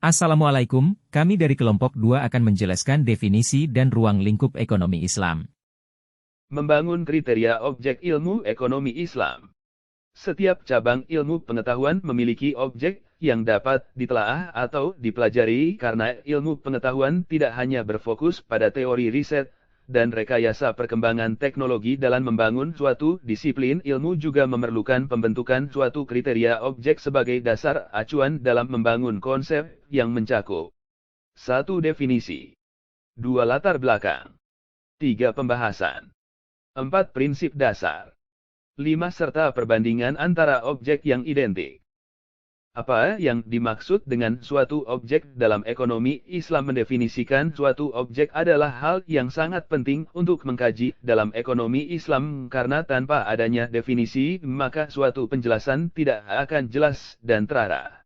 Assalamualaikum, kami dari kelompok 2 akan menjelaskan definisi dan ruang lingkup ekonomi Islam. Membangun kriteria objek ilmu ekonomi Islam. Setiap cabang ilmu pengetahuan memiliki objek yang dapat ditelaah atau dipelajari karena ilmu pengetahuan tidak hanya berfokus pada teori riset dan rekayasa perkembangan teknologi. Dalam membangun suatu disiplin ilmu juga memerlukan pembentukan suatu kriteria objek sebagai dasar acuan dalam membangun konsep yang mencakup 1. Definisi 2. Latar belakang 3. Pembahasan 4. Prinsip dasar 5. Serta perbandingan antara objek yang identik. Apa yang dimaksud dengan suatu objek dalam ekonomi Islam? Mendefinisikan suatu objek adalah hal yang sangat penting untuk mengkaji dalam ekonomi Islam karena tanpa adanya definisi maka suatu penjelasan tidak akan jelas dan terarah.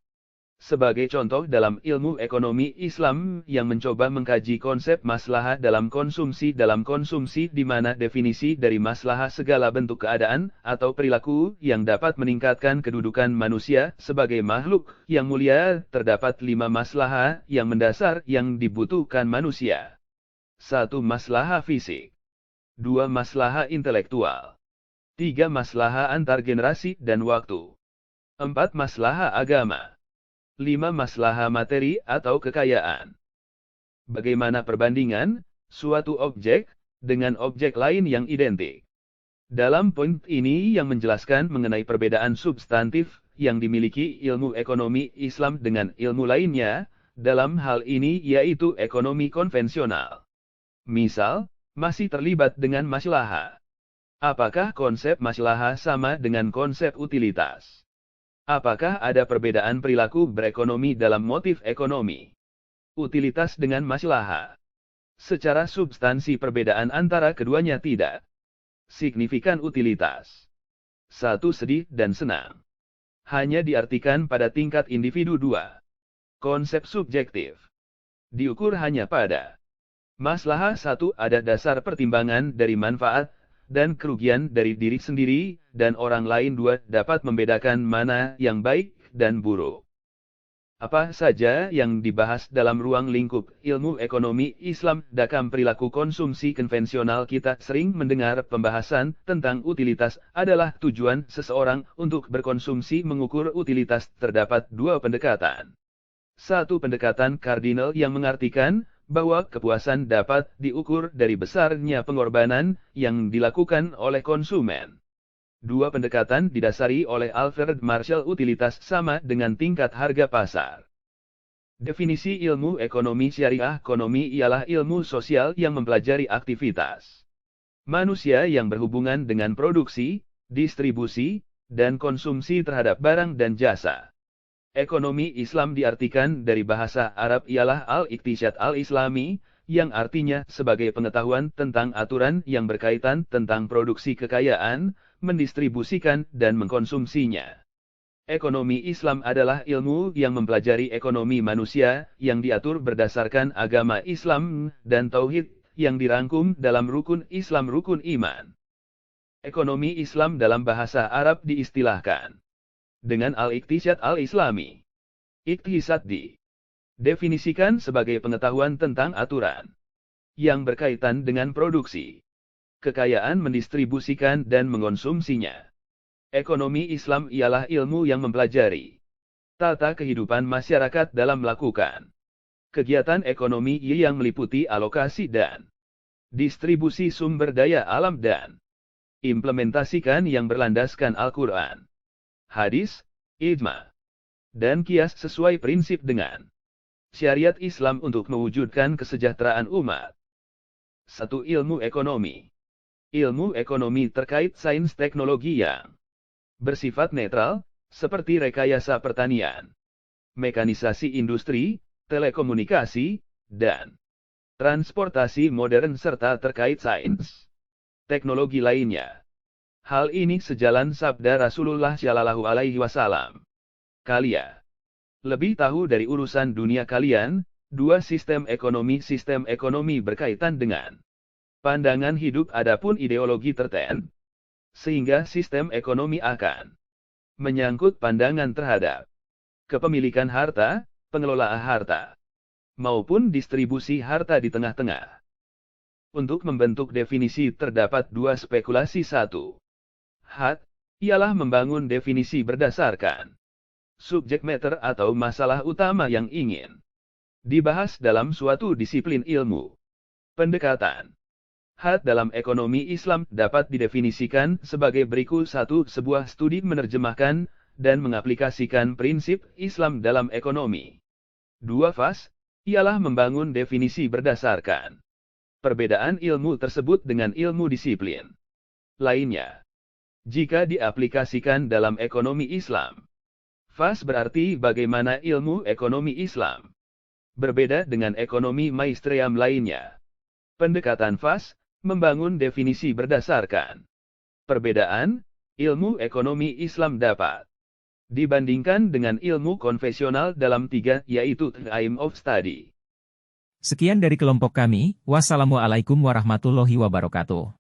Sebagai contoh dalam ilmu ekonomi Islam yang mencoba mengkaji konsep maslahah dalam konsumsi di mana definisi dari maslahah segala bentuk keadaan atau perilaku yang dapat meningkatkan kedudukan manusia sebagai makhluk yang mulia. Terdapat 5 maslahah yang mendasar yang dibutuhkan manusia. 1. Maslahah fisik 2. Maslahah intelektual 3. Maslahah antar generasi dan waktu 4. Maslahah agama 5. Maslahah materi atau kekayaan. Bagaimana perbandingan suatu objek dengan objek lain yang identik? Dalam poin ini yang menjelaskan mengenai perbedaan substantif yang dimiliki ilmu ekonomi Islam dengan ilmu lainnya, dalam hal ini yaitu ekonomi konvensional. Misal, masih terlibat dengan maslahah. Apakah konsep maslahah sama dengan konsep utilitas? Apakah ada perbedaan perilaku berekonomi dalam motif ekonomi? Utilitas dengan maslahah. Secara substansi perbedaan antara keduanya tidak signifikan. Utilitas 1. Sedih dan senang hanya diartikan pada tingkat individu. 2. Konsep subjektif diukur hanya pada maslahah. 1. Ada dasar pertimbangan dari manfaat dan kerugian dari diri sendiri dan orang lain. 2. Dapat membedakan mana yang baik dan buruk. Apa saja yang dibahas dalam ruang lingkup ilmu ekonomi Islam dalam perilaku konsumsi konvensional? Kita sering mendengar pembahasan tentang utilitas adalah tujuan seseorang untuk berkonsumsi. Mengukur utilitas terdapat 2 pendekatan. 1. Pendekatan kardinal yang mengartikan bahwa kepuasan dapat diukur dari besarnya pengorbanan yang dilakukan oleh konsumen. 2. Pendekatan didasari oleh Alfred Marshall. Utilitas sama dengan tingkat harga pasar. Definisi ilmu ekonomi syariah. Ekonomi ialah ilmu sosial yang mempelajari aktivitas manusia yang berhubungan dengan produksi, distribusi, dan konsumsi terhadap barang dan jasa. Ekonomi Islam diartikan dari bahasa Arab ialah al-iqtisad al-islami, yang artinya sebagai pengetahuan tentang aturan yang berkaitan tentang produksi kekayaan, mendistribusikan dan mengkonsumsinya. Ekonomi Islam adalah ilmu yang mempelajari ekonomi manusia yang diatur berdasarkan agama Islam dan tauhid yang dirangkum dalam rukun Islam, rukun iman. Ekonomi Islam dalam bahasa Arab diistilahkan dengan al-iqtisad al-islami. Iqtisad didefinisikan sebagai pengetahuan tentang aturan yang berkaitan dengan produksi, kekayaan, mendistribusikan dan mengonsumsinya. Ekonomi Islam ialah ilmu yang mempelajari tata kehidupan masyarakat dalam melakukan kegiatan ekonomi yang meliputi alokasi dan distribusi sumber daya alam dan implementasikan yang berlandaskan Al-Quran, hadis, ijma, dan kias sesuai prinsip dengan syariat Islam untuk mewujudkan kesejahteraan umat. 1. Ilmu ekonomi. Ilmu ekonomi terkait sains teknologi yang bersifat netral, seperti rekayasa pertanian, mekanisasi industri, telekomunikasi, dan transportasi modern serta terkait sains teknologi lainnya. Hal ini sejalan sabda Rasulullah Shallallahu Alaihi Wasallam. Kalian lebih tahu dari urusan dunia kalian. 2. Sistem ekonomi berkaitan dengan pandangan hidup adapun ideologi tertentu. Sehingga sistem ekonomi akan menyangkut pandangan terhadap kepemilikan harta, pengelolaan harta, maupun distribusi harta di tengah-tengah. Untuk membentuk definisi terdapat dua spekulasi. Satu, HAT, ialah membangun definisi berdasarkan subject matter atau masalah utama yang ingin dibahas dalam suatu disiplin ilmu. Pendekatan HAT dalam ekonomi Islam dapat didefinisikan sebagai berikut. 1. Sebuah studi menerjemahkan dan mengaplikasikan prinsip Islam dalam ekonomi. 2. FAS, ialah membangun definisi berdasarkan perbedaan ilmu tersebut dengan ilmu disiplin lainnya. Jika diaplikasikan dalam ekonomi Islam, FAS berarti bagaimana ilmu ekonomi Islam berbeda dengan ekonomi mainstream lainnya. Pendekatan FAS membangun definisi berdasarkan perbedaan ilmu ekonomi Islam dapat dibandingkan dengan ilmu konvensional dalam tiga, yaitu aim of study. Sekian dari kelompok kami, wassalamualaikum warahmatullahi wabarakatuh.